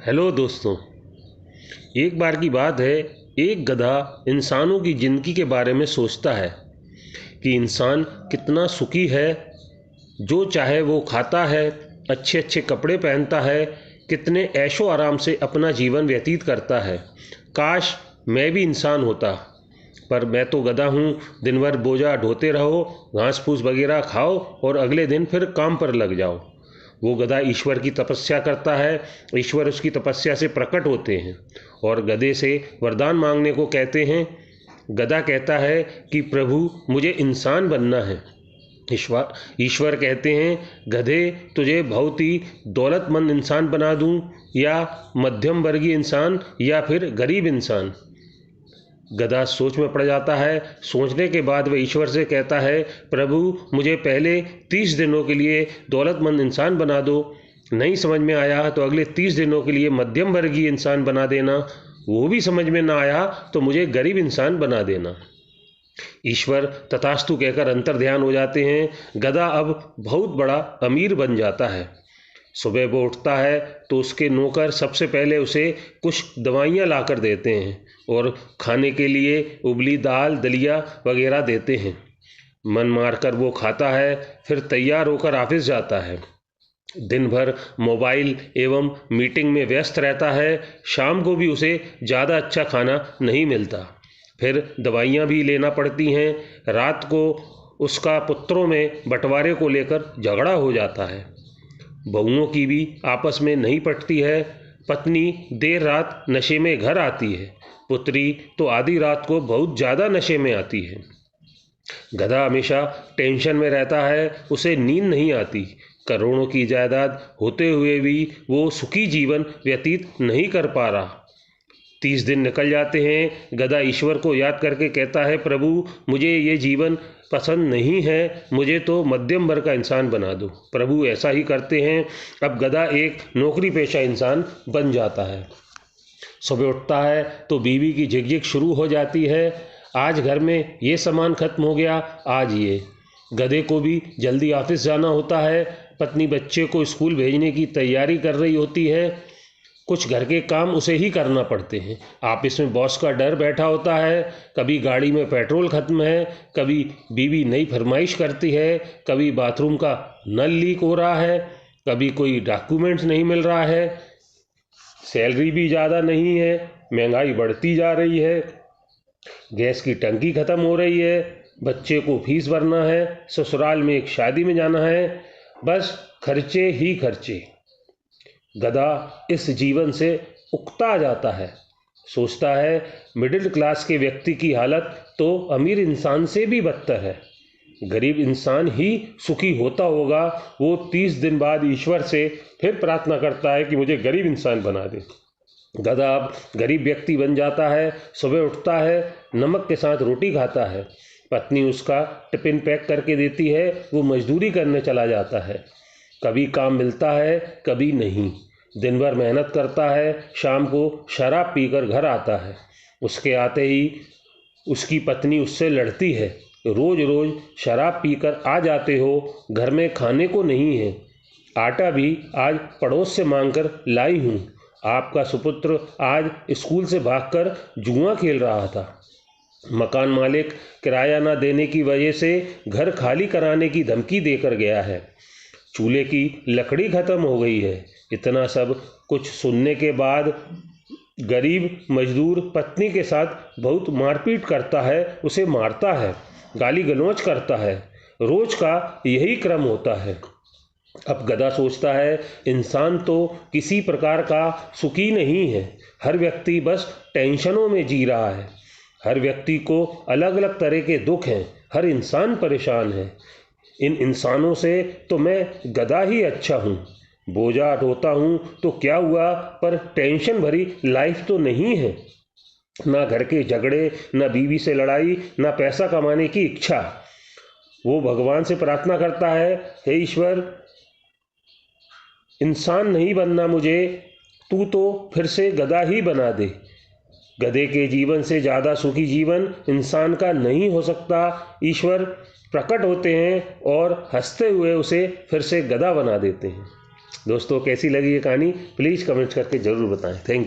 Hello दोस्तों। एक बार की बात है, एक गधा इंसानों की ज़िंदगी के बारे में सोचता है कि इंसान कितना सुखी है। जो चाहे वो खाता है, अच्छे अच्छे कपड़े पहनता है, कितने ऐशो आराम से अपना जीवन व्यतीत करता है। काश मैं भी इंसान होता, पर मैं तो गधा हूँ। दिन भर बोझा ढोते रहो, घास फूस वगैरह खाओ और अगले दिन फिर काम पर लग जाओ। वो गधा ईश्वर की तपस्या करता है, ईश्वर उसकी तपस्या से प्रकट होते हैं और गधे से वरदान मांगने को कहते हैं। गधा कहता है कि प्रभु मुझे इंसान बनना है। ईश्वर ईश्वर कहते हैं, गधे तुझे बहुत ही दौलतमंद इंसान बना दूं, या मध्यम वर्गीय इंसान, या फिर गरीब इंसान। गधा सोच में पड़ जाता है। सोचने के बाद वह ईश्वर से कहता है, प्रभु मुझे पहले 30 दिनों के लिए दौलतमंद इंसान बना दो। नहीं समझ में आया तो अगले 30 दिनों के लिए मध्यम वर्गीय इंसान बना देना। वो भी समझ में ना आया तो मुझे गरीब इंसान बना देना। ईश्वर तथास्तु कहकर अंतर ध्यान हो जाते हैं। गधा अब बहुत बड़ा अमीर बन जाता है। सुबह वो उठता है तो उसके नौकर सबसे पहले उसे कुछ दवाइयाँ ला कर देते हैं और खाने के लिए उबली दाल दलिया वगैरह देते हैं। मन मारकर वो खाता है, फिर तैयार होकर ऑफिस जाता है। दिन भर मोबाइल एवं मीटिंग में व्यस्त रहता है। शाम को भी उसे ज़्यादा अच्छा खाना नहीं मिलता, फिर दवाइयाँ भी लेना पड़ती हैं। रात को उसका पुत्रों में बंटवारे को लेकर झगड़ा हो जाता है। बहुओं की भी आपस में नहीं पटती है। पत्नी देर रात नशे में घर आती है, पुत्री तो आधी रात को बहुत ज़्यादा नशे में आती है। गधा हमेशा टेंशन में रहता है, उसे नींद नहीं आती। करोड़ों की जायदाद होते हुए भी वो सुखी जीवन व्यतीत नहीं कर पा रहा। 30 दिन निकल जाते हैं। गधा ईश्वर को याद करके कहता है, प्रभु मुझे ये जीवन पसंद नहीं है, मुझे तो मध्यम वर्ग का इंसान बना दो। प्रभु ऐसा ही करते हैं। अब गधा एक नौकरी पेशा इंसान बन जाता है। सुबह उठता है तो बीवी की झिकझिक शुरू हो जाती है। आज घर में ये सामान खत्म हो गया, आज ये। गधे को भी जल्दी ऑफिस जाना होता है। पत्नी बच्चे को स्कूल भेजने की तैयारी कर रही होती है। कुछ घर के काम उसे ही करना पड़ते हैं। ऑफिस में बॉस का डर बैठा होता है। कभी गाड़ी में पेट्रोल खत्म है, कभी बीवी नई फरमाइश करती है, कभी बाथरूम का नल लीक हो रहा है, कभी कोई डॉक्यूमेंट्स नहीं मिल रहा है, सैलरी भी ज़्यादा नहीं है, महंगाई बढ़ती जा रही है, गैस की टंकी ख़त्म हो रही है, बच्चे को फीस भरना है, ससुराल में एक शादी में जाना है, बस खर्चे ही खर्चे। गधा इस जीवन से उकता जाता है। सोचता है, मिडिल क्लास के व्यक्ति की हालत तो अमीर इंसान से भी बदतर है। गरीब इंसान ही सुखी होता होगा। वो 30 दिन बाद ईश्वर से फिर प्रार्थना करता है कि मुझे गरीब इंसान बना दे। गधा अब गरीब व्यक्ति बन जाता है। सुबह उठता है, नमक के साथ रोटी खाता है। पत्नी उसका टिफिन पैक करके देती है। वो मजदूरी करने चला जाता है। कभी काम मिलता है, कभी नहीं। दिन भर मेहनत करता है, शाम को शराब पीकर घर आता है। उसके आते ही उसकी पत्नी उससे लड़ती है, रोज रोज शराब पीकर आ जाते हो, घर में खाने को नहीं है, आटा भी आज पड़ोस से मांगकर लाई हूँ। आपका सुपुत्र आज स्कूल से भागकर जुआ खेल रहा था। मकान मालिक किराया न देने की वजह से घर खाली कराने की धमकी देकर गया है। चूल्हे की लकड़ी खत्म हो गई है। इतना सब कुछ सुनने के बाद गरीब मजदूर पत्नी के साथ बहुत मारपीट करता है, उसे मारता है, गाली गलौज करता है। रोज का यही क्रम होता है। अब गधा सोचता है, इंसान तो किसी प्रकार का सुखी नहीं है। हर व्यक्ति बस टेंशनों में जी रहा है। हर व्यक्ति को अलग अलग तरह के दुख हैं। हर इंसान परेशान है। इन इंसानों से तो मैं गधा ही अच्छा हूँ। बोझा ढोता हूँ तो क्या हुआ, पर टेंशन भरी लाइफ तो नहीं है। ना घर के झगड़े, ना बीवी से लड़ाई, ना पैसा कमाने की इच्छा। वो भगवान से प्रार्थना करता है, हे ईश्वर, इंसान नहीं बनना मुझे, तू तो फिर से गधा ही बना दे। गधे के जीवन से ज़्यादा सुखी जीवन इंसान का नहीं हो सकता। ईश्वर प्रकट होते हैं और हंसते हुए उसे फिर से गधा बना देते हैं। दोस्तों कैसी लगी ये कहानी प्लीज़ कमेंट करके ज़रूर बताएं। Thank you.